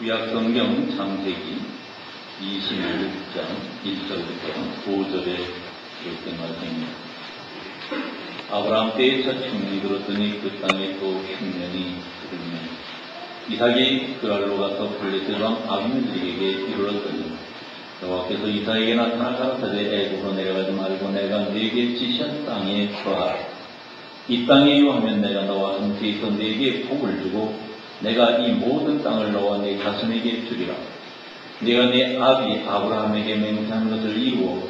구약성경 창세기 26장 1절부터 5절에 기록된 말씀입니다. 아브라함 때에 첫 흉년이 들었더니 그 땅에 또 흉년이 들으며 이삭이 그랄로 가서 블레셋 왕 아비멜렉에게 이르렀더니 여호와께서 이삭에게 나타나 가라사대 애굽으로 내려가지 말고 내가 네게 지시한 땅에 거하라. 이 땅에 유하면 내가 너와 함께 있어 네게 복을 주고 내가 이 모든 땅을 너와 네 자손에게 주리라. 내가 네 아비 아브라함에게 맹세한 것을 이루어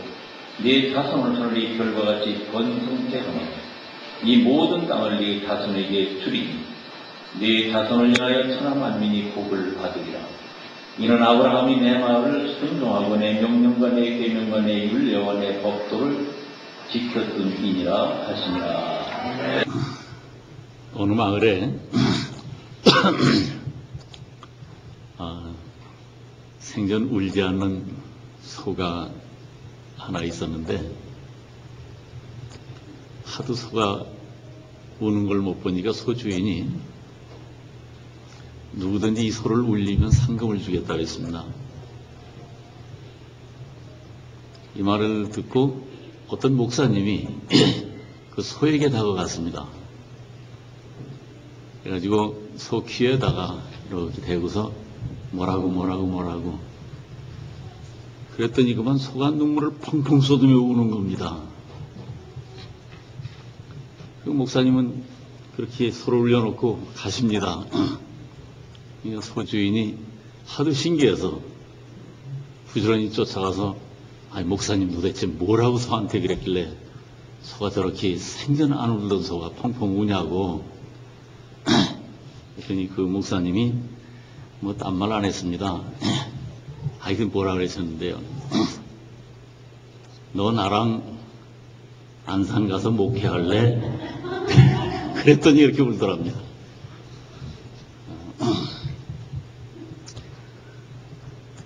네 자손을 하늘의 별과 같이 번성케 하며 이 모든 땅을 네 자손에게 주리니 네 자손을 인하여 천하 만민이 복을 받으리라. 이는 아브라함이 내 말을 순종하고 내 명령과 내 계명과 내 율례와 내 법도를 지켰음이니라 하시니라. 어느 마을에 생전 울지 않는 소가 하나 있었는데 하도 소가 우는 걸 못 보니까 소 주인이 누구든지 이 소를 울리면 상금을 주겠다고 했습니다. 이 말을 듣고 어떤 목사님이 그 소에게 다가갔습니다. 그래가지고 소 귀에다가 이렇게 대고서 뭐라고 그랬더니 그만 소가 눈물을 펑펑 쏟으며 우는 겁니다. 그 목사님은 그렇게 소를 울려놓고 가십니다. 소 주인이 하도 신기해서 부지런히 쫓아가서 아니 목사님 도대체 뭐라고 소한테 그랬길래 소가 저렇게 생전 안 울던 소가 펑펑 우냐고. 그랬더니 그 목사님이 뭐 딴 말 안 했습니다. 하여튼 뭐라 그러셨는데요. 너 나랑 안산 가서 목회할래? 그랬더니 이렇게 울더랍니다.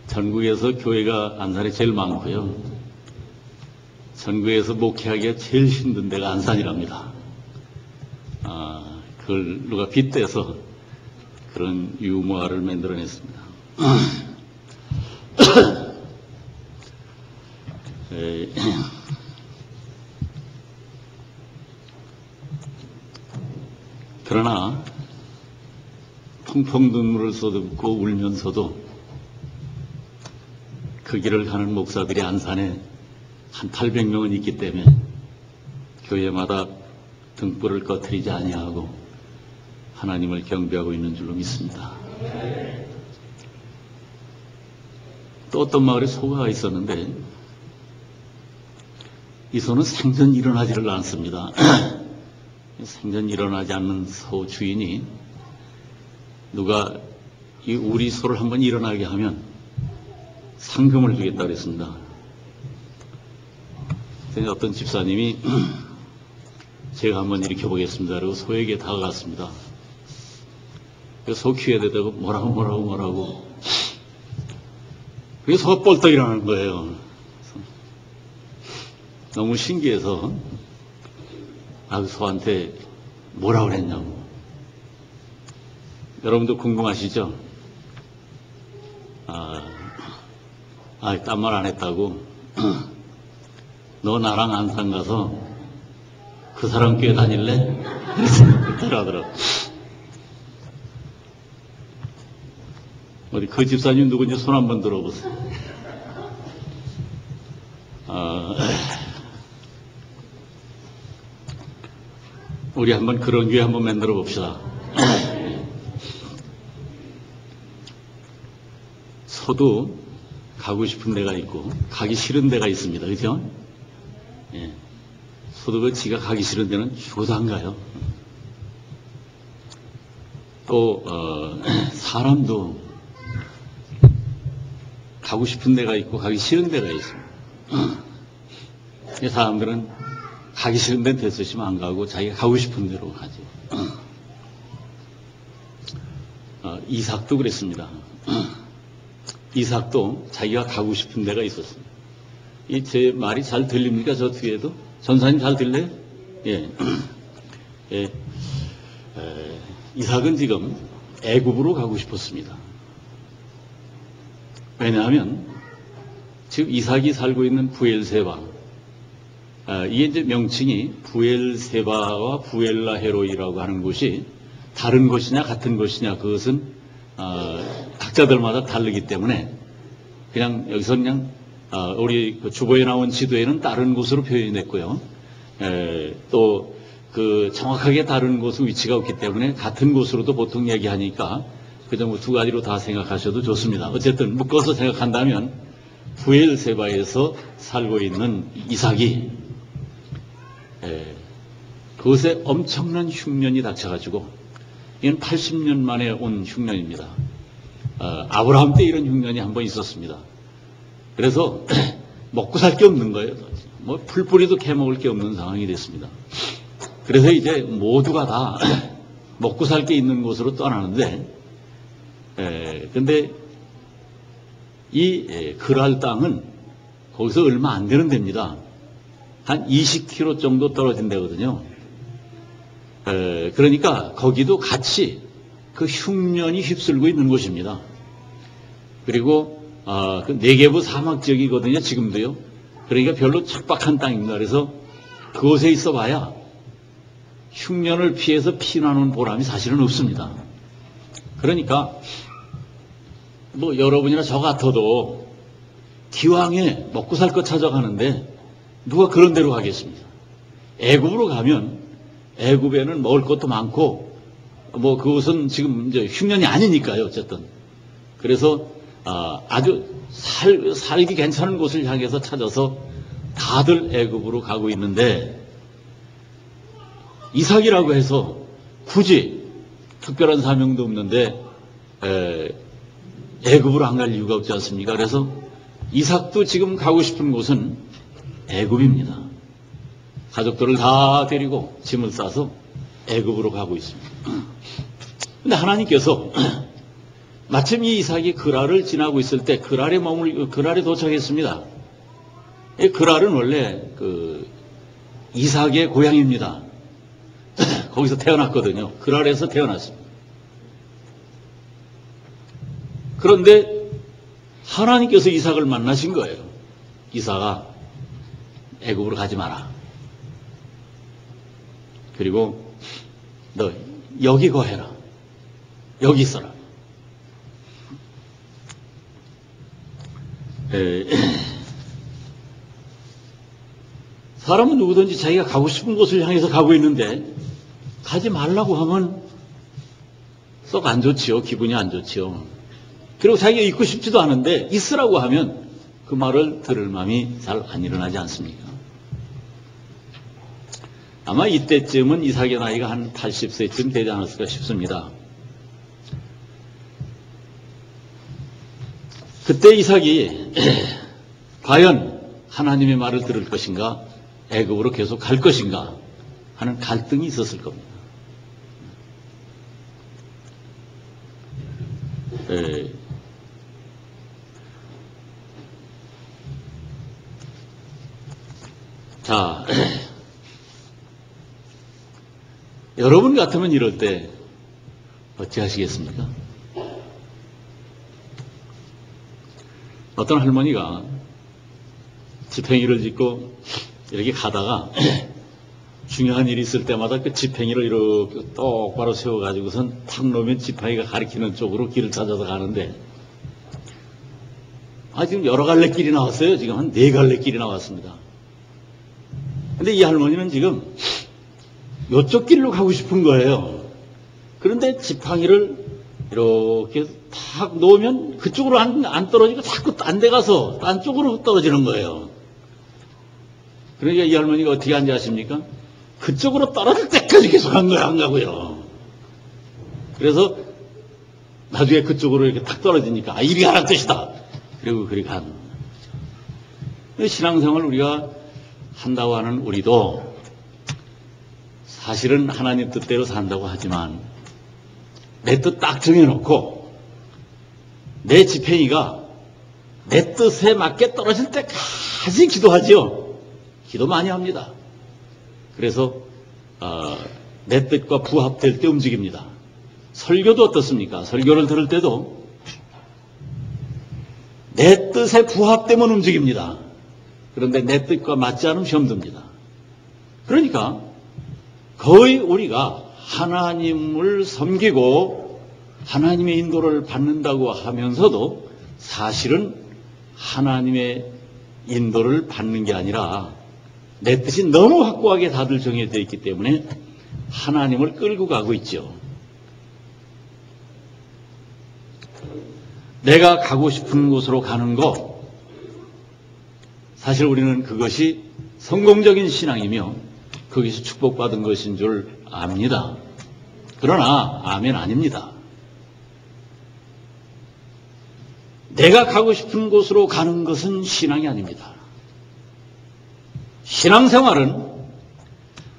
전국에서 교회가 안산에 제일 많고요. 전국에서 목회하기가 제일 힘든 데가 안산이랍니다. 그걸 누가 빗대서 그런 유머를 만들어냈습니다. 그러나 펑펑 눈물을 쏟고 울면서도 그 길을 가는 목사들이 안산에 한 800명은 있기 때문에 교회마다 등불을 꺼트리지 아니하고 하나님을 경배하고 있는 줄로 믿습니다. 또 어떤 마을에 소가 있었는데 이 소는 생전 일어나지를 않습니다. 생전 일어나지 않는 소 주인이 누가 이 우리 소를 한번 일어나게 하면 상금을 주겠다고 그랬습니다. 어떤 집사님이 제가 한번 일으켜보겠습니다. 그리고 소에게 다가갔습니다. 소 귀에 대다가 뭐라고 그게 소가 뻘떡 일어나는 거예요. 너무 신기해서 소한테 뭐라고 그랬냐고. 여러분도 궁금하시죠? 딴 말 안 했다고. 너 나랑 안산 가서 그 사람 꽤 다닐래? 그러더라고. 어디 그 집사님 누군지 손 한번 들어보세요. 우리 한번 그런 교회 한번 만들어 봅시다. 소도 가고 싶은 데가 있고 가기 싫은 데가 있습니다. 그죠? 예. 소도 그 지가 가기 싫은 데는 죽어도 안 가요. 또 사람도 가고 싶은 데가 있고 가기 싫은 데가 있습니다. 사람들은 가기 싫은 데는 됐으시면 안 가고 자기가 가고 싶은 데로 가죠. 이삭도 그랬습니다. 이삭도 자기가 가고 싶은 데가 있었습니다. 제 말이 잘 들립니까? 저 뒤에도? 전사님 잘 들려요? 예. 이삭은 지금 애굽으로 가고 싶었습니다. 왜냐하면 지금 이삭이 살고 있는 부엘세바, 이게 이제 명칭이 부엘세바와 부엘라 헤로이라고 하는 곳이 다른 곳이냐 같은 곳이냐 그것은 각자들마다 다르기 때문에 그냥 여기서 그냥 우리 그 주보에 나온 지도에는 다른 곳으로 표현이 됐고요. 또 그 정확하게 다른 곳은 위치가 없기 때문에 같은 곳으로도 보통 얘기하니까 그저 뭐 두 가지로 다 생각하셔도 좋습니다. 어쨌든 묶어서 생각한다면 부엘세바에서 살고 있는 이삭이 그것에 엄청난 흉년이 닥쳐가지고 이건 80년 만에 온 흉년입니다. 아브라함 때 이런 흉년이 한번 있었습니다. 그래서 먹고 살 게 없는 거예요. 뭐 풀뿌리도 캐먹을 게 없는 상황이 됐습니다. 그래서 이제 모두가 다 먹고 살 게 있는 곳으로 떠나는데, 근데 이 그랄 땅은 거기서 얼마 안 되는 데입니다. 한 20km 정도 떨어진 데거든요. 그러니까 거기도 같이 그 흉년이 휩쓸고 있는 곳입니다. 그리고 그 네게브 사막 지역이거든요. 지금도요. 그러니까 별로 척박한 땅입니다. 그래서 그곳에 있어 봐야 흉년을 피해서 피난온 보람이 사실은 없습니다. 그러니까 뭐 여러분이나 저 같아도 기왕에 먹고 살 것 찾아가는데 누가 그런 데로 가겠습니까? 애굽으로 가면 애굽에는 먹을 것도 많고 뭐 그것은 지금 이제 흉년이 아니니까요. 어쨌든 그래서 아주 살기 괜찮은 곳을 향해서 찾아서 다들 애굽으로 가고 있는데 이삭이라고 해서 굳이 특별한 사명도 없는데 애굽으로 안 갈 이유가 없지 않습니까? 그래서 이삭도 지금 가고 싶은 곳은 애굽입니다. 가족들을 다 데리고 짐을 싸서 애굽으로 가고 있습니다. 근데 하나님께서 마침 이 이삭이 그랄을 지나고 있을 때 그랄에 도착했습니다. 이 그랄은 원래 그 이삭의 고향입니다. 거기서 태어났거든요. 그랄에서 태어났습니다. 그런데 하나님께서 이삭을 만나신 거예요. 이삭아, 애굽으로 가지 마라. 그리고 너 여기 거해라. 여기 있어라. 사람은 누구든지 자기가 가고 싶은 곳을 향해서 가고 있는데 가지 말라고 하면 썩 안 좋지요. 기분이 안 좋지요. 그리고 자기가 있고 싶지도 않은데 있으라고 하면 그 말을 들을 마음이 잘 안 일어나지 않습니까? 아마 이때쯤은 이삭의 나이가 한 80세쯤 되지 않았을까 싶습니다. 그때 이삭이 과연 하나님의 말을 들을 것인가 애굽으로 계속 갈 것인가 하는 갈등이 있었을 겁니다. 자, 여러분 같으면 이럴 때 어찌 하시겠습니까? 어떤 할머니가 지팽이를 짚고 이렇게 가다가 중요한 일이 있을 때마다 그 지팽이를 이렇게 똑바로 세워가지고선 탁 놓으면 지팡이가 가리키는 쪽으로 길을 찾아서 가는데 지금 여러 갈래 길이 나왔어요. 지금 한 4갈래 길이 나왔습니다. 근데 이 할머니는 지금 이쪽 길로 가고 싶은 거예요. 그런데 지팡이를 이렇게 탁 놓으면 그쪽으로 안 떨어지고 자꾸 딴 데 가서 딴 쪽으로 떨어지는 거예요. 그러니까 이 할머니가 어떻게 한지 아십니까? 그쪽으로 떨어질 때까지 계속 한 거야, 안 가고요. 그래서 나중에 그쪽으로 이렇게 탁 떨어지니까 이리 가란 뜻이다. 그리고 그리 간. 신앙생활 우리가 한다고 하는 우리도 사실은 하나님 뜻대로 산다고 하지만 내 뜻 딱 정해놓고 내 지팽이가 내 뜻에 맞게 떨어질 때까지 기도하지요. 기도 많이 합니다. 그래서 내 뜻과 부합될 때 움직입니다. 설교도 어떻습니까? 설교를 들을 때도 내 뜻에 부합되면 움직입니다. 그런데 내 뜻과 맞지 않으면 시험듭니다. 그러니까 거의 우리가 하나님을 섬기고 하나님의 인도를 받는다고 하면서도 사실은 하나님의 인도를 받는 게 아니라 내 뜻이 너무 확고하게 다들 정해져 있기 때문에 하나님을 끌고 가고 있죠. 내가 가고 싶은 곳으로 가는 것, 사실 우리는 그것이 성공적인 신앙이며 그것이 축복받은 것인 줄 압니다. 그러나 아멘 아닙니다. 내가 가고 싶은 곳으로 가는 것은 신앙이 아닙니다. 신앙생활은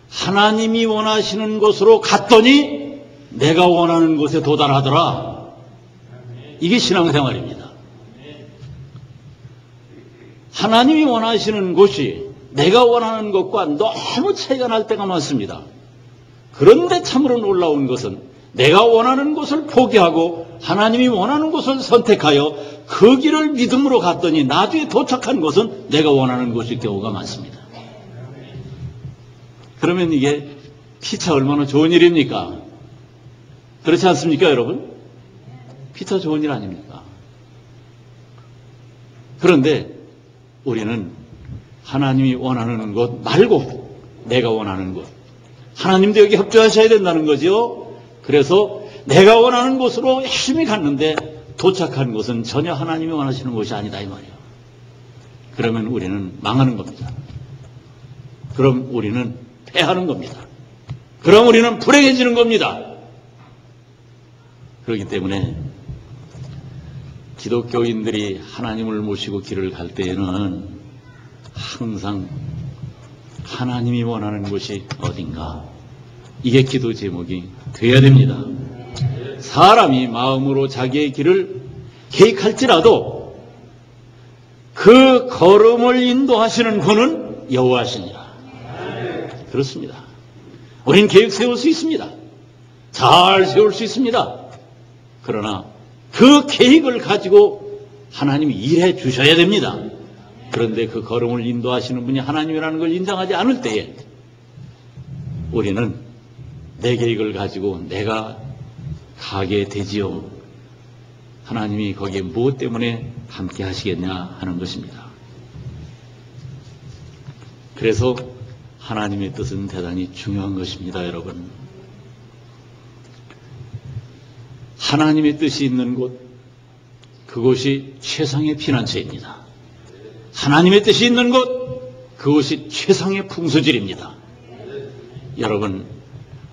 하나님이 원하시는 곳으로 갔더니 내가 원하는 곳에 도달하더라. 이게 신앙생활입니다. 하나님이 원하시는 곳이 내가 원하는 것과 너무 차이가 날 때가 많습니다. 그런데 참으로 놀라운 것은 내가 원하는 곳을 포기하고 하나님이 원하는 곳을 선택하여 그 길을 믿음으로 갔더니 나중에 도착한 곳은 내가 원하는 곳일 경우가 많습니다. 그러면 이게 피차 얼마나 좋은 일입니까? 그렇지 않습니까, 여러분? 피차 좋은 일 아닙니까? 그런데 우리는 하나님이 원하는 곳 말고 내가 원하는 곳, 하나님도 여기 협조하셔야 된다는 거죠. 그래서 내가 원하는 곳으로 열심히 갔는데 도착한 곳은 전혀 하나님이 원하시는 곳이 아니다 이 말이에요. 그러면 우리는 망하는 겁니다. 그럼 우리는 패하는 겁니다. 그럼 우리는 불행해지는 겁니다. 그렇기 때문에 기독교인들이 하나님을 모시고 길을 갈 때에는 항상 하나님이 원하는 곳이 어딘가, 이게 기도 제목이 되어야 됩니다. 사람이 마음으로 자기의 길을 계획할지라도 그 걸음을 인도하시는 분은 여호와시니라. 그렇습니다. 우린 계획 세울 수 있습니다. 잘 세울 수 있습니다. 그러나 그 계획을 가지고 하나님이 일해 주셔야 됩니다. 그런데 그 걸음을 인도하시는 분이 하나님이라는 걸 인정하지 않을 때에 우리는 내 계획을 가지고 내가 가게 되지요. 하나님이 거기에 무엇 때문에 함께 하시겠냐 하는 것입니다. 그래서 하나님의 뜻은 대단히 중요한 것입니다, 여러분. 하나님의 뜻이 있는 곳, 그곳이 최상의 피난처입니다. 하나님의 뜻이 있는 곳, 그곳이 최상의 풍수질입니다. 여러분,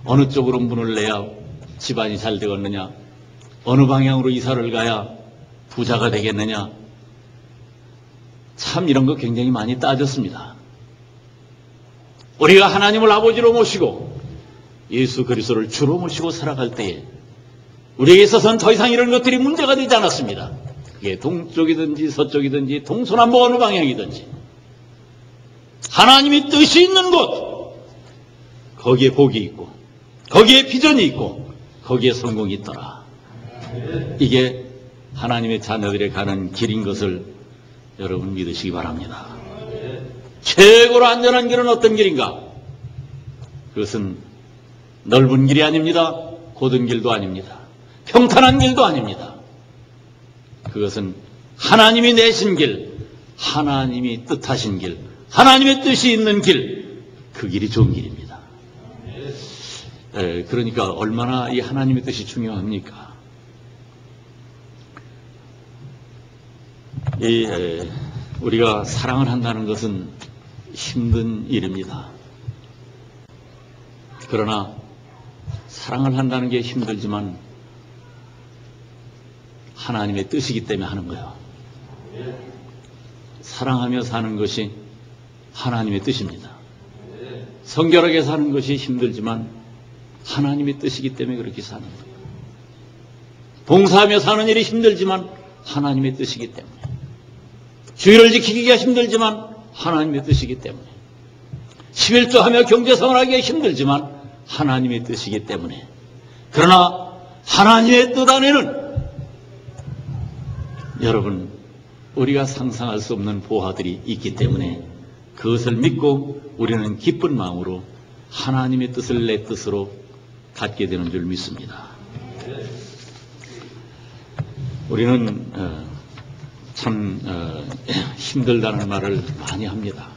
어느 쪽으로 문을 내야 집안이 잘 되겠느냐, 어느 방향으로 이사를 가야 부자가 되겠느냐, 참 이런 거 굉장히 많이 따졌습니다. 우리가 하나님을 아버지로 모시고 예수 그리스도를 주로 모시고 살아갈 때에 우리에게 있어서는 더 이상 이런 것들이 문제가 되지 않았습니다. 그게 동쪽이든지 서쪽이든지 동서남북 어느 방향이든지 하나님의 뜻이 있는 곳, 거기에 복이 있고 거기에 비전이 있고 거기에 성공이 있더라. 이게 하나님의 자녀들이 가는 길인 것을 여러분 믿으시기 바랍니다. 최고로 안전한 길은 어떤 길인가? 그것은 넓은 길이 아닙니다. 곧은 길도 아닙니다. 평탄한 길도 아닙니다. 그것은 하나님이 내신 길, 하나님이 뜻하신 길, 하나님의 뜻이 있는 길, 그 길이 좋은 길입니다. 그러니까 얼마나 이 하나님의 뜻이 중요합니까? 우리가 사랑을 한다는 것은 힘든 일입니다. 그러나 사랑을 한다는 게 힘들지만 하나님의 뜻이기 때문에 하는 거예요. 사랑하며 사는 것이 하나님의 뜻입니다. 성결하게 사는 것이 힘들지만 하나님의 뜻이기 때문에 그렇게 사는 거예요. 봉사하며 사는 일이 힘들지만 하나님의 뜻이기 때문에, 주의를 지키기가 힘들지만 하나님의 뜻이기 때문에, 11조하며 경제생활하기가 힘들지만 하나님의 뜻이기 때문에, 그러나 하나님의 뜻 안에는 여러분 우리가 상상할 수 없는 보화들이 있기 때문에 그것을 믿고 우리는 기쁜 마음으로 하나님의 뜻을 내 뜻으로 갖게 되는 줄 믿습니다. 우리는 참 힘들다는 말을 많이 합니다.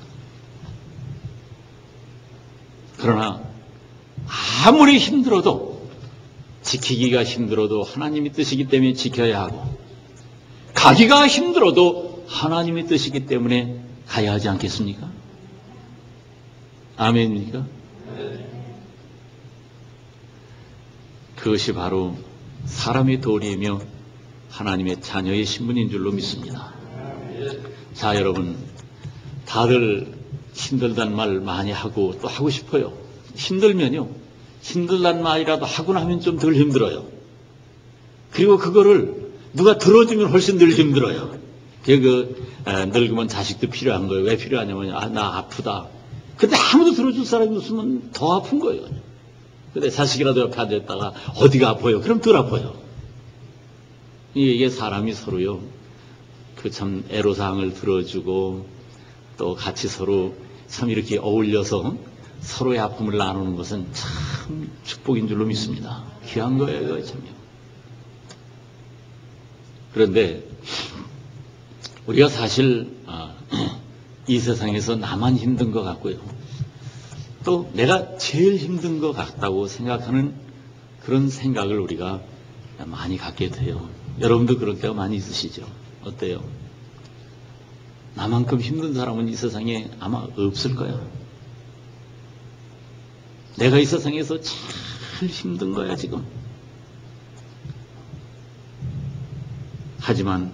그러나 아무리 힘들어도, 지키기가 힘들어도 하나님의 뜻이기 때문에 지켜야 하고, 가기가 힘들어도 하나님의 뜻이기 때문에 가야 하지 않겠습니까? 아멘입니까? 그것이 바로 사람의 도리이며 하나님의 자녀의 신분인 줄로 믿습니다. 자, 여러분, 다들 힘들다는 말 많이 하고 또 하고 싶어요. 힘들면요, 힘들다는 말이라도 하고 나면 좀 덜 힘들어요. 그리고 그거를 누가 들어주면 훨씬 덜 힘들어요. 늙으면 자식도 필요한 거예요. 왜 필요하냐면, 나 아프다. 근데 아무도 들어줄 사람이 없으면 더 아픈 거예요. 근데 자식이라도 옆에 앉아있다가 어디가 아파요? 그럼 덜 아파요. 이게 사람이 서로요, 그 참 애로사항을 들어주고 또 같이 서로 참 이렇게 어울려서 서로의 아픔을 나누는 것은 참 축복인 줄로 믿습니다. 귀한 거예요, 그거 참요. 그런데 우리가 사실 이 세상에서 나만 힘든 것 같고요, 또 내가 제일 힘든 것 같다고 생각하는 그런 생각을 우리가 많이 갖게 돼요. 여러분도 그런 때가 많이 있으시죠? 어때요? 나만큼 힘든 사람은 이 세상에 아마 없을 거야. 내가 이 세상에서 제일 힘든 거야, 지금. 하지만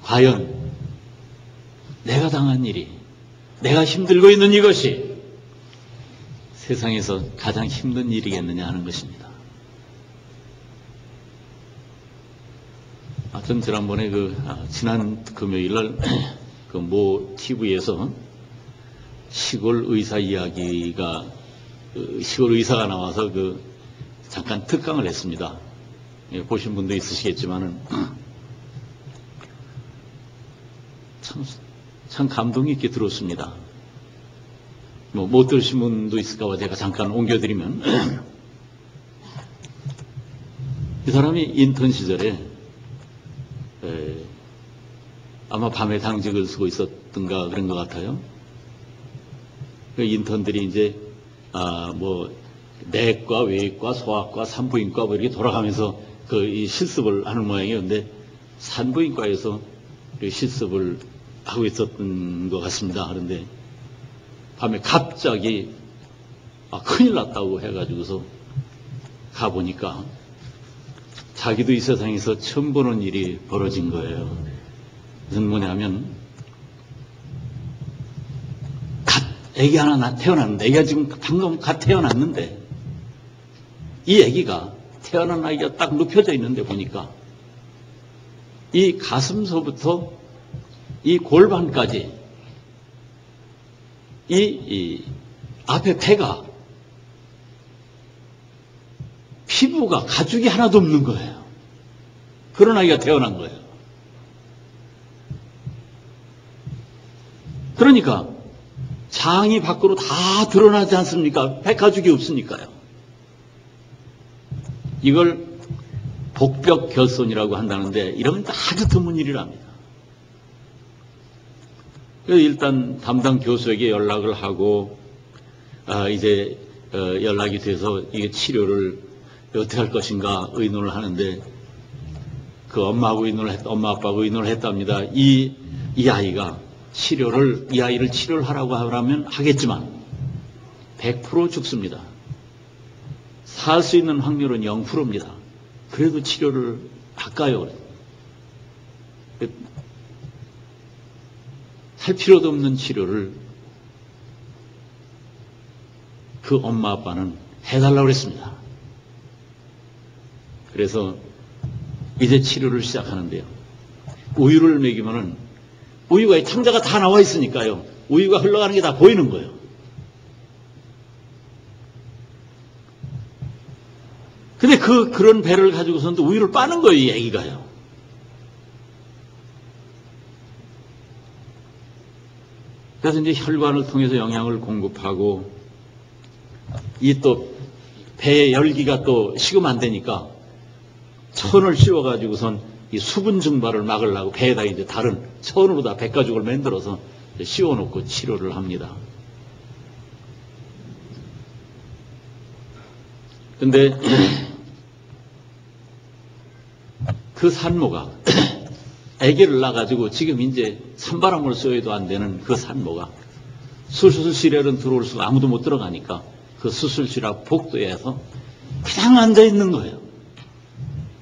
과연 내가 당한 일이, 내가 힘들고 있는 이것이 세상에서 가장 힘든 일이겠느냐 하는 것입니다. 전 지난번에 지난 금요일날 모 TV에서 시골 의사 이야기가, 시골 의사가 나와서 잠깐 특강을 했습니다. 보신 분도 있으시겠지만은 참 감동이 있게 들었습니다. 못 들으신 분도 있을까봐 제가 잠깐 옮겨드리면, 이 사람이 인턴 시절에 아마 밤에 당직을 쓰고 있었던가 그런 것 같아요. 그 인턴들이 이제 내과, 외과, 소아과, 산부인과 이렇게 돌아가면서 이 실습을 하는 모양이에요. 근데 산부인과에서 실습을 하고 있었던 것 같습니다. 그런데 밤에 갑자기 큰일 났다고 해가지고서 가보니까 자기도 이 세상에서 처음 보는 일이 벌어진 거예요. 무슨 뭐냐면, 애기 하나 태어났는데, 애기가 지금 방금 갓 태어났는데, 이 애기가, 태어난 아이가 딱 눕혀져 있는데 보니까, 이 가슴서부터 이 골반까지, 이 앞에 폐가, 피부가, 가죽이 하나도 없는 거예요. 그런 아이가 태어난 거예요. 그러니까 장이 밖으로 다 드러나지 않습니까? 폐가죽이 없으니까요. 이걸 복벽결손이라고 한다는데, 이러면 아주 드문 일이랍니다. 일단 담당 교수에게 연락을 하고, 이제 연락이 돼서 이게 치료를 어떻게 할 것인가 의논을 하는데, 엄마 아빠하고 의논을 했답니다. 이 아이가 이 아이를 치료를 하라고 하면 하겠지만 100% 죽습니다. 살 수 있는 확률은 0%입니다. 그래도 치료를 할까요? 할 필요도 없는 치료를 그 엄마 아빠는 해달라고 그랬습니다. 그래서 이제 치료를 시작하는데요. 우유를 먹이면은 우유가 이 창자가 다 나와 있으니까요. 우유가 흘러가는 게 다 보이는 거예요. 근데 그런 배를 가지고서는 우유를 빠는 거예요, 이 애기가요. 그래서 이제 혈관을 통해서 영양을 공급하고 이 또 배의 열기가 또 식으면 안 되니까 천을 씌워가지고선 이 수분 증발을 막으려고 배에다 이제 다른 천으로 다 백가죽을 만들어서 씌워놓고 치료를 합니다. 근데 그 산모가 아기를 낳아가지고 지금 이제 산바람을 쏘여도 안 되는 그 산모가 수술실에는 들어올 수가 아무도 못 들어가니까 그 수술실 앞 복도에서 그냥 앉아 있는 거예요.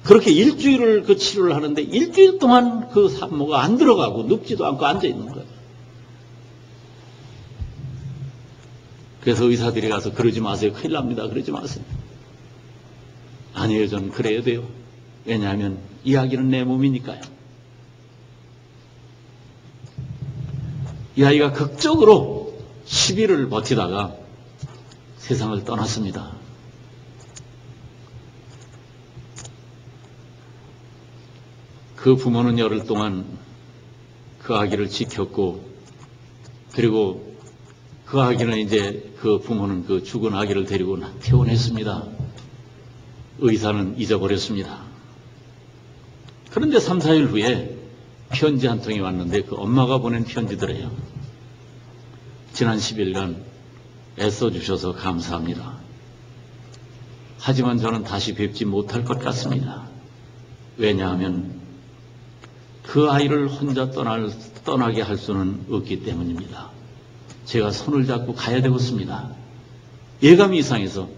그렇게 일주일을 그 치료를 하는데 일주일 동안 그 산모가 안 들어가고 눕지도 않고 앉아 있는 거예요. 그래서 의사들이 가서 그러지 마세요. 큰일 납니다. 그러지 마세요. 아니에요. 저는 그래야 돼요. 왜냐하면 이 아기는 내 몸이니까요. 이 아이가 극적으로 10일을 버티다가 세상을 떠났습니다. 그 부모는 열흘 동안 그 아기를 지켰고, 그리고 그 아기는 이제 그 부모는 그 죽은 아기를 데리고 퇴원했습니다. 의사는 잊어버렸습니다. 그런데 3, 4일 후에 편지 한 통이 왔는데 그 엄마가 보낸 편지더래요. 지난 10일간 애써주셔서 감사합니다. 하지만 저는 다시 뵙지 못할 것 같습니다. 왜냐하면 그 아이를 혼자 떠나게 할 수는 없기 때문입니다. 제가 손을 잡고 가야 되겠습니다. 예감이 이상해서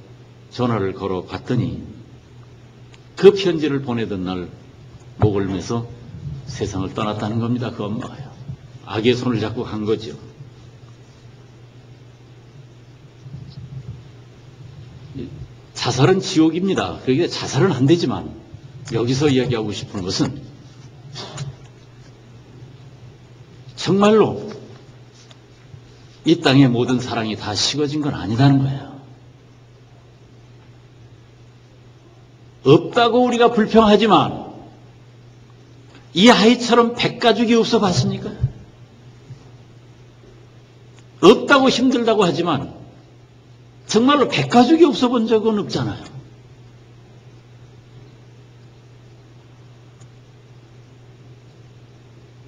전화를 걸어 봤더니 그 편지를 보내던 날 목을 매서 세상을 떠났다는 겁니다. 그 엄마가요. 아기의 손을 잡고 간 거죠. 자살은 지옥입니다. 그러기에 자살은 안 되지만 여기서 이야기하고 싶은 것은 정말로 이 땅의 모든 사랑이 다 식어진 건 아니라는 거예요. 없다고 우리가 불평하지만 이 아이처럼 백가죽이 없어 봤습니까? 없다고 힘들다고 하지만 정말로 백가죽이 없어 본 적은 없잖아요.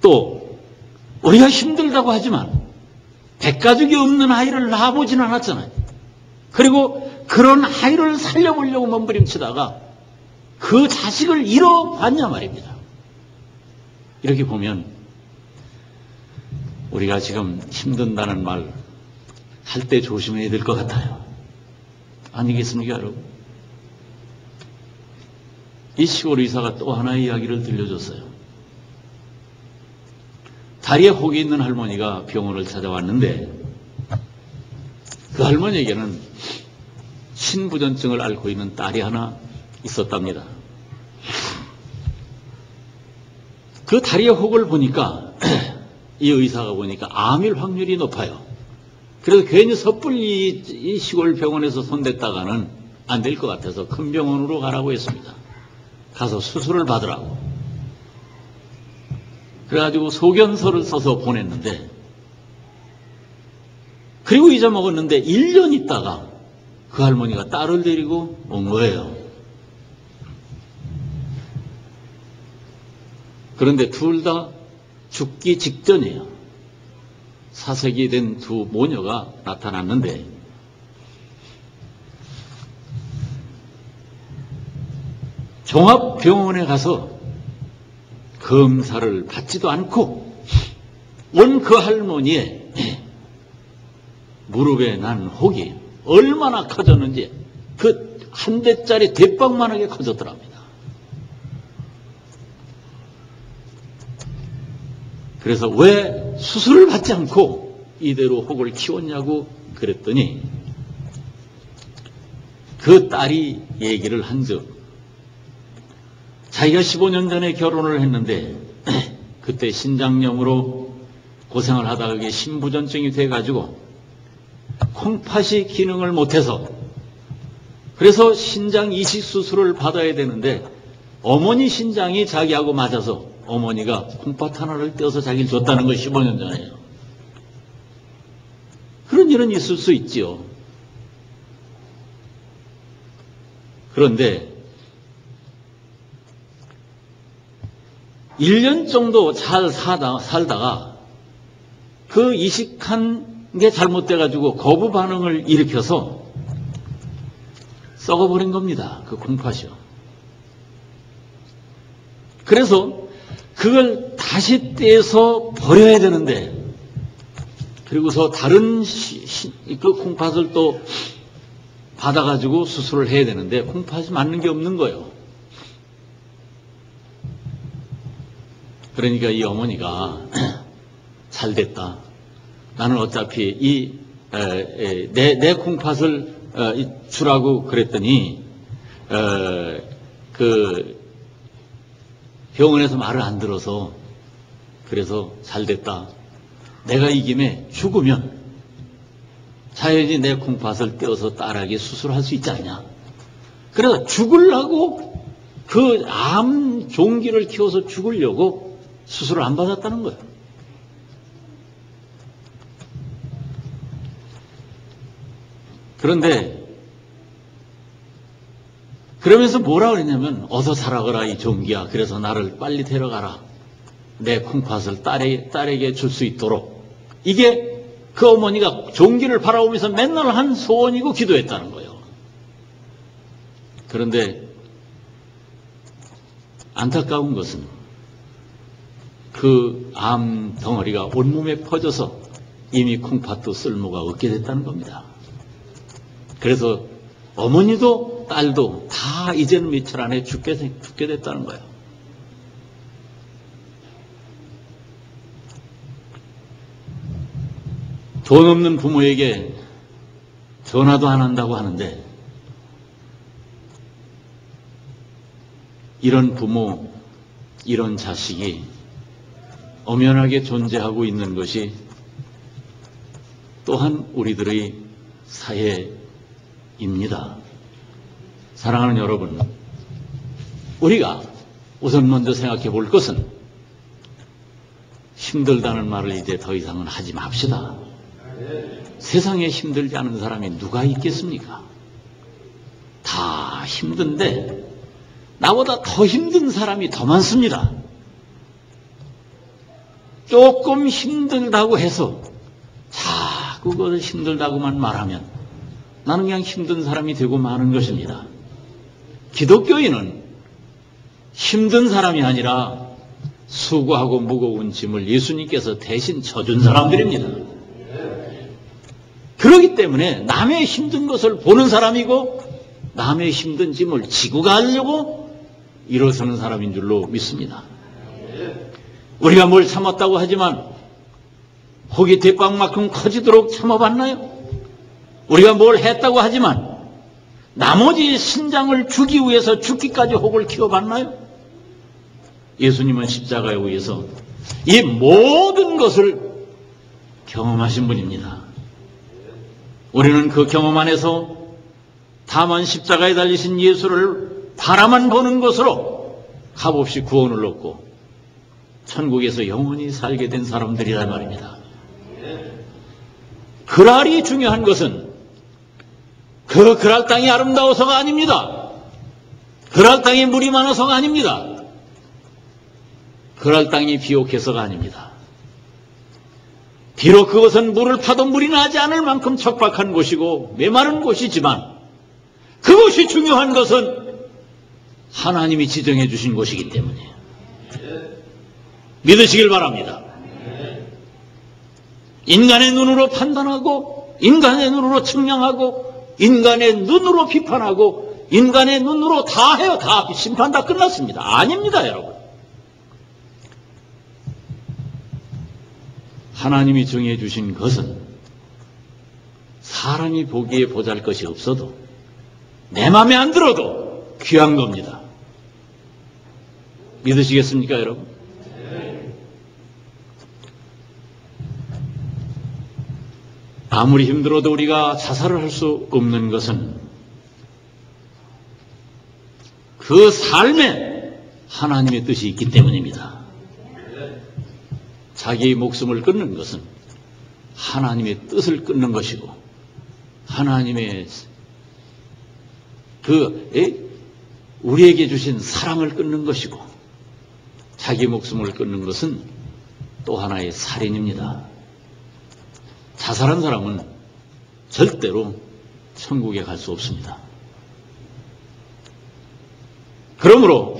또 우리가 힘들다고 하지만 백가죽이 없는 아이를 낳아보진 않았잖아요. 그리고 그런 아이를 살려보려고 몸부림치다가 그 자식을 잃어봤냐 말입니다. 이렇게 보면 우리가 지금 힘든다는 말 할 때 조심해야 될 것 같아요. 아니겠습니까, 여러분? 이 시골 의사가 또 하나의 이야기를 들려줬어요. 다리에 혹이 있는 할머니가 병원을 찾아왔는데 그 할머니에게는 신부전증을 앓고 있는 딸이 하나 있었답니다. 그 다리에 혹을 보니까 이 의사가 보니까 암일 확률이 높아요. 그래서 괜히 섣불리 이 시골 병원에서 손댔다가는 안 될 것 같아서 큰 병원으로 가라고 했습니다. 가서 수술을 받으라고. 그래가지고 소견서를 써서 보냈는데, 그리고 잊어먹었는데 1년 있다가 그 할머니가 딸을 데리고 온 거예요. 그런데 둘 다 죽기 직전이에요. 사색이 된 두 모녀가 나타났는데 종합병원에 가서 검사를 받지도 않고 온 그 할머니의 무릎에 난 혹이 얼마나 커졌는지 그 한 대짜리 대빵만하게 커졌더랍니다. 그래서 왜 수술을 받지 않고 이대로 혹을 키웠냐고 그랬더니 그 딸이 얘기를 한 적, 자기가 15년 전에 결혼을 했는데 그때 신장염으로 고생을 하다가 그게 신부전증이 돼가지고 콩팥이 기능을 못해서 그래서 신장 이식 수술을 받아야 되는데 어머니 신장이 자기하고 맞아서 어머니가 콩팥 하나를 떼어서 자기를 줬다는 거 15년 전에요. 일은 있을 수 있지요. 그런데 1년 정도 잘 살다가 그 이식한 게 잘못돼가지고 거부 반응을 일으켜서 썩어버린 겁니다. 그 콩팥이요. 그래서 그걸 다시 떼서 버려야 되는데, 그리고서 다른 그 콩팥을 또 받아가지고 수술을 해야 되는데 콩팥이 맞는 게 없는 거예요. 그러니까 이 어머니가 잘 됐다. 나는 어차피 내 콩팥을 주라고 그랬더니 그 병원에서 말을 안 들어서 그래서 잘 됐다. 내가 이 김에 죽으면 자연히 내 콩팥을 떼어서 딸에게 수술할 수 있지 않냐. 그래서 죽으려고 그 암 종기를 키워서 죽으려고 수술을 안 받았다는 거예요. 그런데 그러면서 뭐라 그랬냐면 어서 살아가라 이 종기야. 그래서 나를 빨리 데려가라. 내 콩팥을 딸에게 줄 수 있도록. 이게 그 어머니가 종기를 바라보면서 맨날 한 소원이고 기도했다는 거예요. 그런데 안타까운 것은 그 암 덩어리가 온몸에 퍼져서 이미 콩팥도 쓸모가 없게 됐다는 겁니다. 그래서 어머니도 딸도 다 이제는 며칠 안에 죽게 됐다는 거예요. 돈 없는 부모에게 전화도 안 한다고 하는데 이런 부모, 이런 자식이 엄연하게 존재하고 있는 것이 또한 우리들의 사회입니다. 사랑하는 여러분, 우리가 우선 먼저 생각해 볼 것은 힘들다는 말을 이제 더 이상은 하지 맙시다. 세상에 힘들지 않은 사람이 누가 있겠습니까? 다 힘든데 나보다 더 힘든 사람이 더 많습니다. 조금 힘들다고 해서 자꾸 그걸 힘들다고만 말하면 나는 그냥 힘든 사람이 되고 마는 것입니다. 기독교인은 힘든 사람이 아니라 수고하고 무거운 짐을 예수님께서 대신 져준 사람들입니다. 그렇기 때문에 남의 힘든 것을 보는 사람이고 남의 힘든 짐을 지고 가려고 일어서는 사람인 줄로 믿습니다. 우리가 뭘 참았다고 하지만 혹이 대빵만큼 커지도록 참아봤나요? 우리가 뭘 했다고 하지만 나머지 신장을 주기 위해서 죽기까지 혹을 키워봤나요? 예수님은 십자가에 의해서 이 모든 것을 경험하신 분입니다. 우리는 그 경험 안에서 다만 십자가에 달리신 예수를 바라만 보는 것으로 값없이 구원을 얻고 천국에서 영원히 살게 된 사람들이란 말입니다. 그랄이 중요한 것은 그 그랄 땅이 아름다워서가 아닙니다. 그랄 땅에 물이 많아서가 아닙니다. 그랄 땅이 비옥해서가 아닙니다. 비록 그것은 물을 파도 물이 나지 않을 만큼 척박한 곳이고 메마른 곳이지만 그것이 중요한 것은 하나님이 지정해 주신 곳이기 때문에 믿으시길 바랍니다. 인간의 눈으로 판단하고 인간의 눈으로 측량하고 인간의 눈으로 비판하고 인간의 눈으로 다 해요. 다 심판 다 끝났습니다. 아닙니다, 여러분. 하나님이 정해 주신 것은 사람이 보기에 보잘것이 없어도 내 마음에 안 들어도 귀한 겁니다. 믿으시겠습니까, 여러분? 아무리 힘들어도 우리가 자살을 할 수 없는 것은 그 삶에 하나님의 뜻이 있기 때문입니다. 자기의 목숨을 끊는 것은 하나님의 뜻을 끊는 것이고 하나님의 우리에게 주신 사랑을 끊는 것이고 자기 목숨을 끊는 것은 또 하나의 살인입니다. 자살한 사람은 절대로 천국에 갈 수 없습니다. 그러므로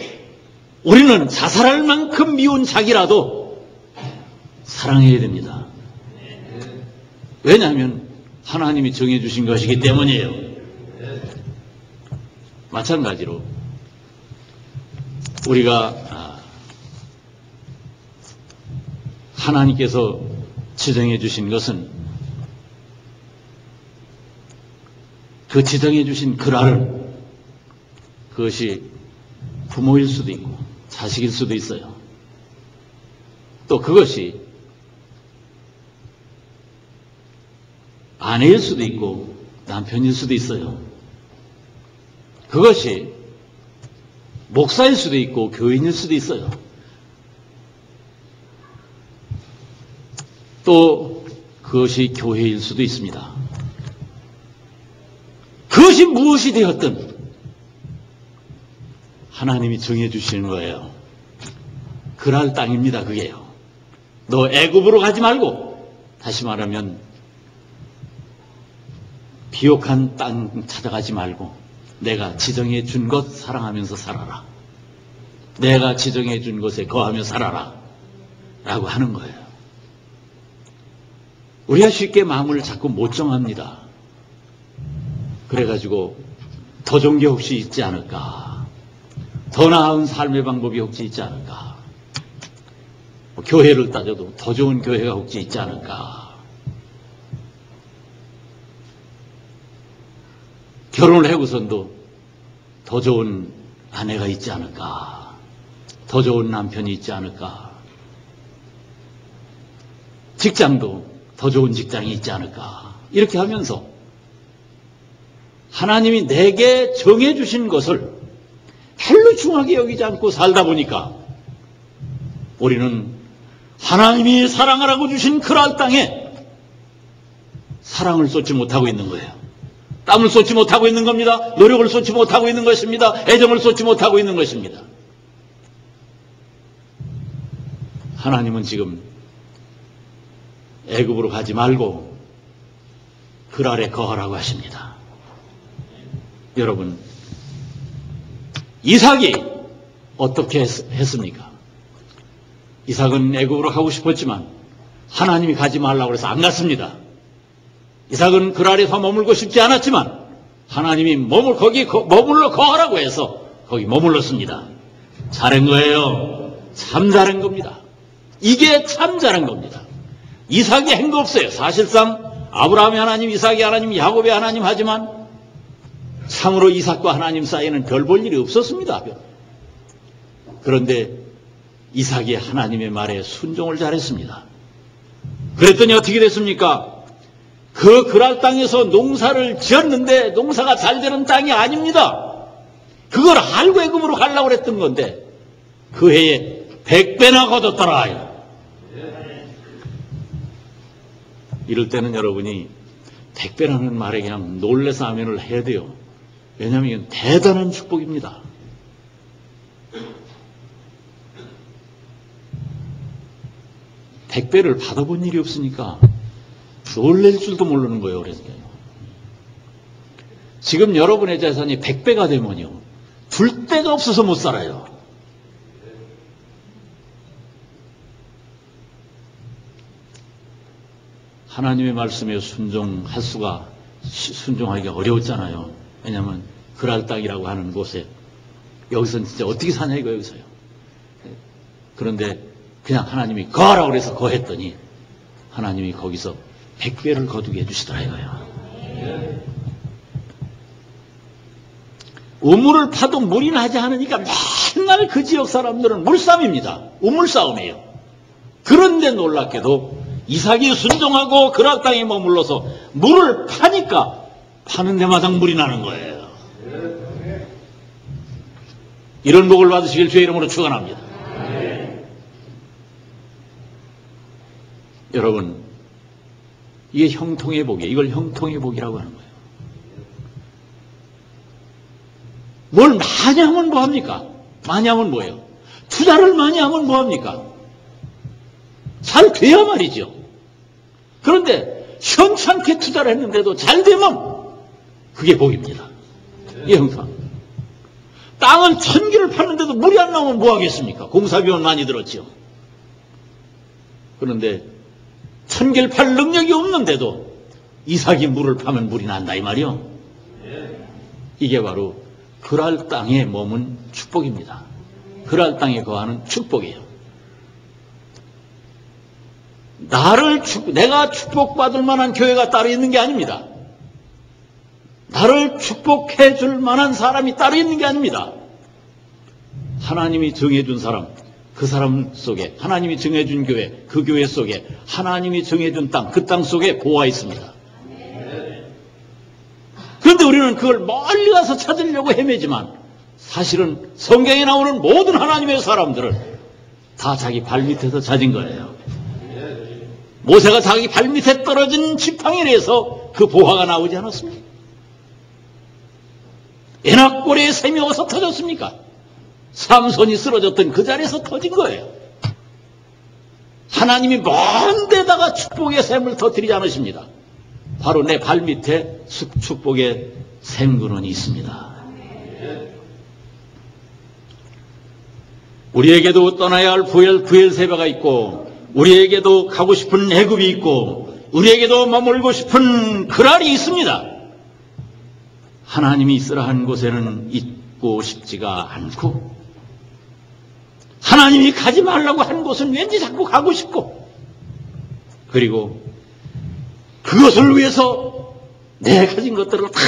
우리는 자살할 만큼 미운 자기라도 사랑해야 됩니다. 왜냐하면 하나님이 정해주신 것이기 때문이에요. 마찬가지로 우리가 하나님께서 지정해 주신 것은 그 지정해 주신 그랄을 그것이 부모일 수도 있고 자식일 수도 있어요. 또 그것이 아내일 수도 있고 남편일 수도 있어요. 그것이 목사일 수도 있고 교인일 수도 있어요. 또 그것이 교회일 수도 있습니다. 그것이 무엇이 되었든 하나님이 정해주시는 거예요. 그랄 땅입니다. 그게요. 너 애굽으로 가지 말고, 다시 말하면 비옥한 땅 찾아가지 말고 내가 지정해 준 것 사랑하면서 살아라. 내가 지정해 준 것에 거하며 살아라 라고 하는 거예요. 우리가 쉽게 마음을 자꾸 못 정합니다. 그래가지고 더 좋은 게 혹시 있지 않을까, 더 나은 삶의 방법이 혹시 있지 않을까, 교회를 따져도 더 좋은 교회가 혹시 있지 않을까, 결혼을 하고선도 더 좋은 아내가 있지 않을까, 더 좋은 남편이 있지 않을까, 직장도 더 좋은 직장이 있지 않을까, 이렇게 하면서 하나님이 내게 정해주신 것을 별로 중하게 여기지 않고 살다 보니까 우리는 하나님이 사랑하라고 주신 그랄 땅에 사랑을 쏟지 못하고 있는 거예요. 땀을 쏟지 못하고 있는 겁니다. 노력을 쏟지 못하고 있는 것입니다. 애정을 쏟지 못하고 있는 것입니다. 하나님은 지금 애굽으로 가지 말고 그랄에 거하라고 하십니다. 여러분, 이삭이 어떻게 했습니까? 이삭은 애굽으로 가고 싶었지만 하나님이 가지 말라고 해서 안 갔습니다. 이삭은 그랄에서 머물고 싶지 않았지만 하나님이 거기 머물러 거하라고 해서 거기 머물렀습니다. 잘한 거예요. 참 잘한 겁니다. 이게 참 잘한 겁니다. 이삭이 한 거 없어요. 사실상 아브라함의 하나님, 이삭의 하나님, 야곱의 하나님 하지만 참으로 이삭과 하나님 사이에는 별 볼 일이 없었습니다. 그런데 이삭이 하나님의 말에 순종을 잘했습니다. 그랬더니 어떻게 됐습니까? 그 그랄 땅에서 농사를 지었는데 농사가 잘 되는 땅이 아닙니다. 그걸 알고 애굽으로 가려고 했던 건데 그 해에 100배나 거뒀더라. 이럴 때는 여러분이 100배라는 말에 그냥 놀래서 아멘을 해야 돼요. 왜냐하면 이건 대단한 축복입니다. 백배를 받아본 일이 없으니까 놀랄 줄도 모르는 거예요. 그래서 지금 여러분의 재산이 100배가 되면요, 둘 데가 없어서 못 살아요. 하나님의 말씀에 순종하기가 어려웠잖아요. 왜냐하면 그랄 땅이라고 하는 곳에 여기서는 진짜 어떻게 사냐 이거 여기서요. 그런데 그냥 하나님이 거하라고 그래서 거했더니 하나님이 거기서 100배를 거두게 해주시더라 이거예요. 우물을 파도 물이 나지 않으니까 맨날 그 지역 사람들은 물싸움입니다. 우물싸움이에요. 그런데 놀랍게도 이삭이 순종하고 그랄 땅에 머물러서 물을 파니까 파는 데마다 물이 나는 거예요. 이런 복을 받으시길 주의 이름으로 축원합니다. 여러분, 이게 형통의 복이에요. 이걸 형통의 복이라고 하는 거예요. 뭘 많이 하면 뭐합니까? 많이 하면 뭐예요? 투자를 많이 하면 뭐합니까? 잘 돼야 말이죠. 그런데 현찮게 투자를 했는데도 잘 되면 그게 복입니다. 이게 형통. 땅을 1000개를 팠는데도 물이 안 나오면 뭐 하겠습니까? 공사비용 많이 들었죠. 그런데 1000개를 팔 능력이 없는데도 이삭이 물을 파면 물이 난다 이 말이요. 이게 바로 그랄 땅에 머문 축복입니다. 그랄 땅에 거하는 축복이에요. 내가 축복받을 만한 교회가 따로 있는 게 아닙니다. 나를 축복해 줄 만한 사람이 따로 있는 게 아닙니다. 하나님이 정해준 사람, 그 사람 속에, 하나님이 정해준 교회, 그 교회 속에, 하나님이 정해준 땅, 그 땅 속에 보아 있습니다. 그런데 우리는 그걸 멀리 가서 찾으려고 헤매지만 사실은 성경에 나오는 모든 하나님의 사람들은 다 자기 발밑에서 찾은 거예요. 모세가 자기 발밑에 떨어진 지팡이에서 그 보화가 나오지 않았습니까? 에낙고리에 샘이 어디서 터졌습니까? 삼손이 쓰러졌던 그 자리에서 터진 거예요. 하나님이 먼 데다가 축복의 샘을 터뜨리지 않으십니다. 바로 내 발밑에 축복의 샘근원이 있습니다. 우리에게도 떠나야 할 부엘세바가 있고, 우리에게도 가고 싶은 애굽이 있고, 우리에게도 머물고 싶은 그랄이 있습니다. 하나님이 있으라 한 곳에는 있고 싶지가 않고, 하나님이 가지 말라고 한 곳은 왠지 자꾸 가고 싶고, 그리고 그것을 위해서 내 가진 것들을 다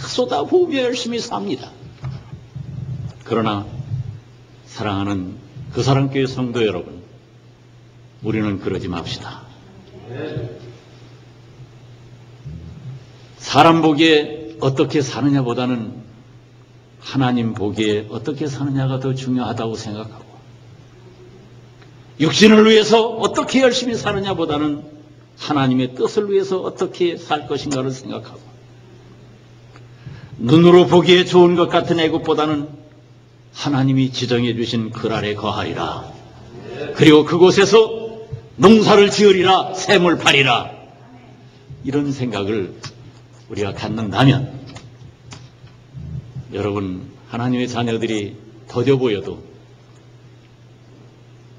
쏟아부으며 열심히 삽니다. 그러나 사랑하는 그 사랑교회 성도 여러분, 우리는 그러지 맙시다. 사람 보기에 어떻게 사느냐보다는 하나님 보기에 어떻게 사느냐가 더 중요하다고 생각하고, 육신을 위해서 어떻게 열심히 사느냐보다는 하나님의 뜻을 위해서 어떻게 살 것인가를 생각하고, 눈으로 보기에 좋은 것 같은 애굽보다는 하나님이 지정해 주신 그랄에 거하리라. 그리고 그곳에서 농사를 지으리라, 샘을 파리라. 이런 생각을 우리가 갖는다면 여러분, 하나님의 자녀들이 더뎌 보여도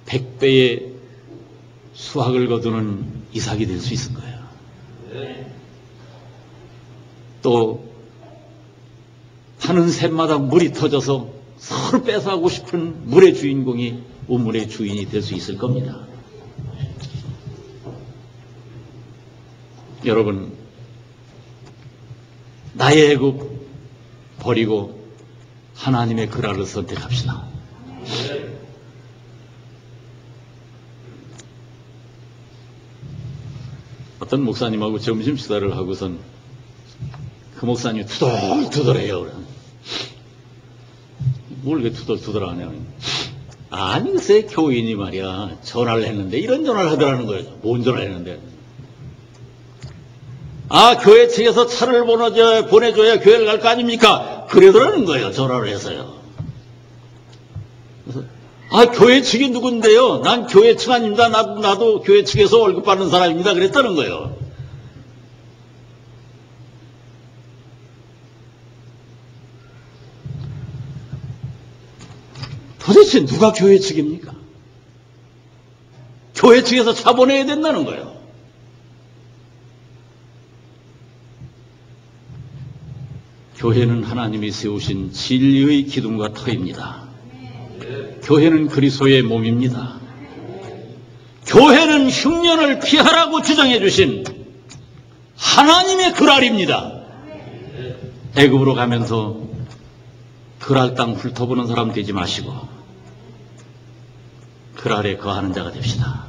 100배의 수확을 거두는 이삭이 될 수 있을 거예요. 또 파는 샘마다 물이 터져서 서로 뺏어가고 싶은 물의 주인공이 우물의 주인이 될 수 있을 겁니다. 여러분, 나의 애굽 버리고 하나님의 그랄을 선택합시다. 어떤 목사님하고 점심 식사를 하고선 그 목사님이 투덜투덜해요. 뭘 이렇게 투덜투덜하냐. 아니, 글쎄 교인이 말이야 전화를 했는데 이런 전화를 하더라는 거예요. 뭔 전화를 했는데, 교회 측에서 차를 보내줘야 교회를 갈 거 아닙니까? 그러더라는 거예요. 전화를 해서요. 그래서 교회 측이 누군데요? 난 교회 측 아닙니다. 나도 교회 측에서 월급 받는 사람입니다. 그랬다는 거예요. 도대체 누가 교회 측입니까? 교회 측에서 차 보내야 된다는 거예요. 교회는 하나님이 세우신 진리의 기둥과 터입니다. 교회는 그리스도의 몸입니다. 교회는 흉년을 피하라고 지정해 주신 하나님의 그랄입니다. 애굽으로 가면서 그랄 땅 훑어보는 사람 되지 마시고 그랄에 거하는 자가 됩시다.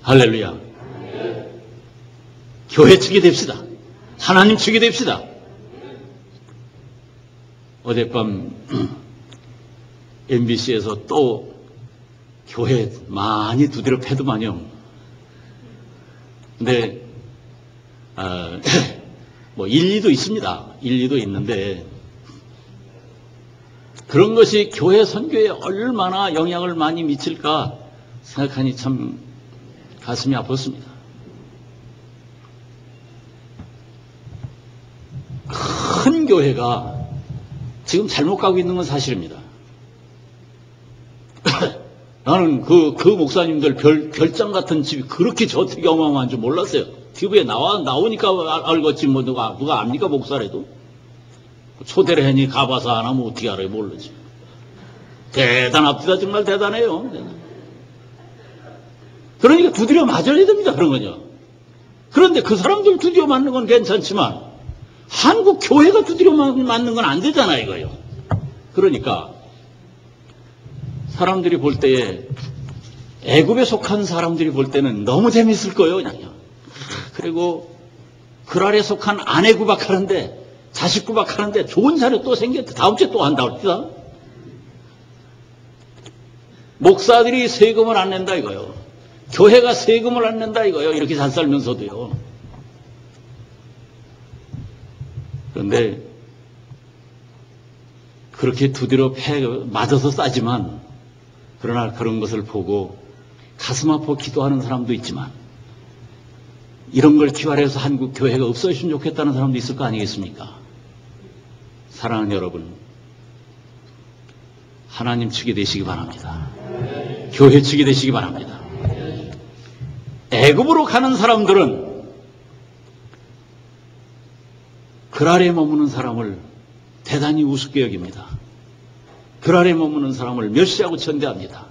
할렐루야. 교회 측이 됩시다. 하나님 측이 됩시다. 어젯밤 MBC에서 또 교회 많이 두드려 패더만요. 근데 뭐 일리도 있습니다. 일리도 있는데 그런 것이 교회 선교에 얼마나 영향을 많이 미칠까 생각하니 참 가슴이 아팠습니다. 큰 교회가 지금 잘못 가고 있는 건 사실입니다. 나는 그 목사님들 별장 같은 집이 그렇게 저택이 어마어마한 줄 몰랐어요. TV에 나오니까 알겠지, 뭐, 누가 압니까, 목사라도? 초대를 하니 가봐서 안 하면 어떻게 알아요, 모르지. 대단합니다. 정말 대단해요. 그러니까 두드려 맞아야 됩니다, 그런 거죠. 그런데 그 사람들 두드려 맞는 건 괜찮지만, 한국 교회가 두드려 맞는 건 안 되잖아, 이거요. 그러니까, 사람들이 볼 때에, 애굽에 속한 사람들이 볼 때는 너무 재밌을 거예요, 그냥요. 그리고, 그랄에 속한 아내 구박하는데, 자식 구박하는데 좋은 자료 또 생겼다. 다음 주에 또 한다 그럽니다. 목사들이 세금을 안 낸다 이거요. 교회가 세금을 안 낸다 이거요. 이렇게 잘 살면서도요. 그런데 그렇게 두드려 맞아서 싸지만 그러나 그런 것을 보고 가슴 아파 기도하는 사람도 있지만 이런 걸 기활해서 한국 교회가 없어졌으면 좋겠다는 사람도 있을 거 아니겠습니까? 사랑하는 여러분, 하나님 측이 되시기 바랍니다. 교회 측이 되시기 바랍니다. 애굽으로 가는 사람들은 그랄에 머무는 사람을 대단히 우습게 여깁니다. 그랄에 머무는 사람을 멸시하고 천대합니다.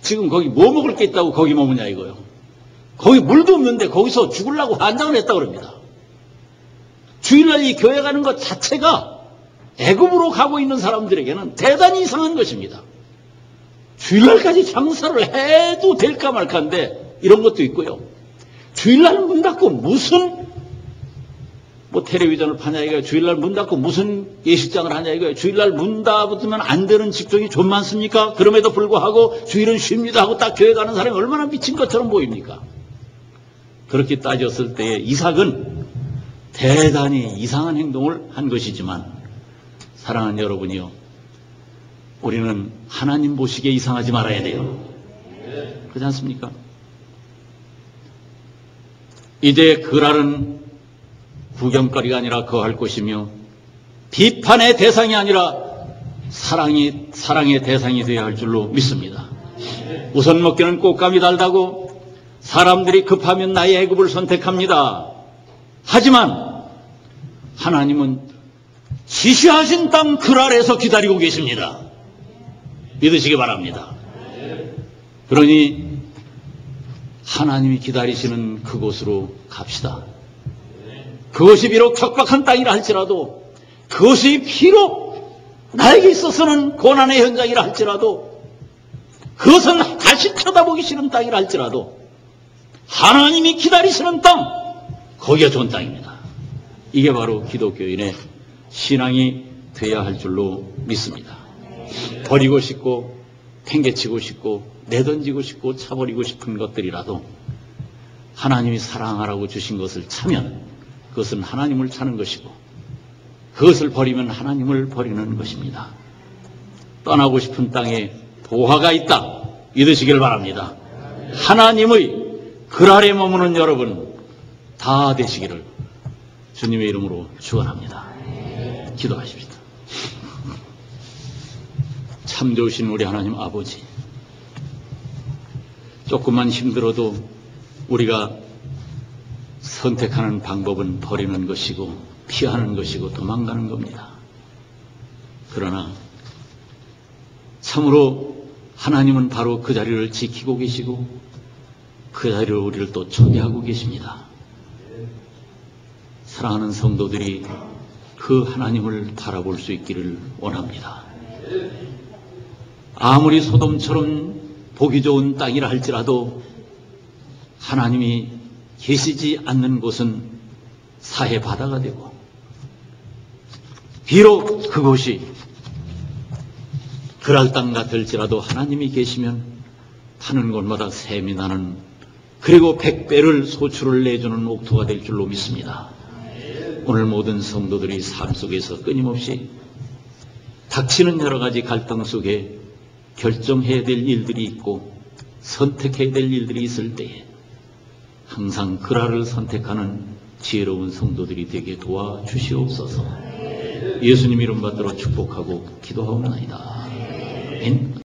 지금 거기 뭐 먹을 게 있다고 거기 머무냐 이거요. 거기 물도 없는데 거기서 죽으려고 환장을 했다고 그럽니다. 주일날 이 교회 가는 것 자체가 애굽으로 가고 있는 사람들에게는 대단히 이상한 것입니다. 주일날까지 장사를 해도 될까 말까인데 이런 것도 있고요. 주일날 문 닫고 무슨 뭐 텔레비전을 파냐 이거예요. 주일날 문 닫고 무슨 예식장을 하냐 이거예요. 주일날 문 닫으면 안 되는 직종이 좀 많습니까? 그럼에도 불구하고 주일은 쉽니다 하고 딱 교회 가는 사람이 얼마나 미친 것처럼 보입니까? 그렇게 따졌을 때에 이삭은 대단히 이상한 행동을 한 것이지만 사랑하는 여러분이요. 우리는 하나님 보시기에 이상하지 말아야 돼요. 그렇지 않습니까? 이제 그랄은 구경거리가 아니라 거할 곳이며 비판의 대상이 아니라 사랑의 대상이 되어야 할 줄로 믿습니다. 우선 먹기는 꽃감이 달다고 사람들이 급하면 나의 애굽을 선택합니다. 하지만 하나님은 지시하신 땅 그랄에서 기다리고 계십니다. 믿으시기 바랍니다. 그러니 하나님이 기다리시는 그곳으로 갑시다. 그것이 비록 척박한 땅이라 할지라도 그것이 비록 나에게 있어서는 고난의 현장이라 할지라도 그것은 다시 쳐다보기 싫은 땅이라 할지라도 하나님이 기다리시는 땅 거기가 좋은 땅입니다. 이게 바로 기독교인의 신앙이 되어야 할 줄로 믿습니다. 버리고 싶고 팽개치고 싶고 내던지고 싶고 차버리고 싶은 것들이라도 하나님이 사랑하라고 주신 것을 차면 그것은 하나님을 차는 것이고 그것을 버리면 하나님을 버리는 것입니다. 떠나고 싶은 땅에 보화가 있다. 믿으시길 바랍니다. 하나님의 그랄에 머무는 여러분 다 되시기를 주님의 이름으로 축원합니다. 기도하십시다. 참 좋으신 우리 하나님 아버지, 조금만 힘들어도 우리가 선택하는 방법은 버리는 것이고 피하는 것이고 도망가는 겁니다. 그러나 참으로 하나님은 바로 그 자리를 지키고 계시고 그 자리로 우리를 또 초대하고 계십니다. 사랑하는 성도들이 그 하나님을 바라볼 수 있기를 원합니다. 아무리 소돔처럼 보기 좋은 땅이라 할지라도 하나님이 계시지 않는 곳은 사해 바다가 되고 비록 그곳이 그랄 땅 같을지라도 하나님이 계시면 타는 곳마다 샘이 나는 그리고 100배를 소출을 내주는 옥토가 될 줄로 믿습니다. 오늘 모든 성도들이 삶 속에서 끊임없이 닥치는 여러 가지 갈등 속에 결정해야 될 일들이 있고 선택해야 될 일들이 있을 때에 항상 그라를 선택하는 지혜로운 성도들이 되게 도와주시옵소서. 예수님 이름 받들어 축복하고 기도하옵나이다. 아멘.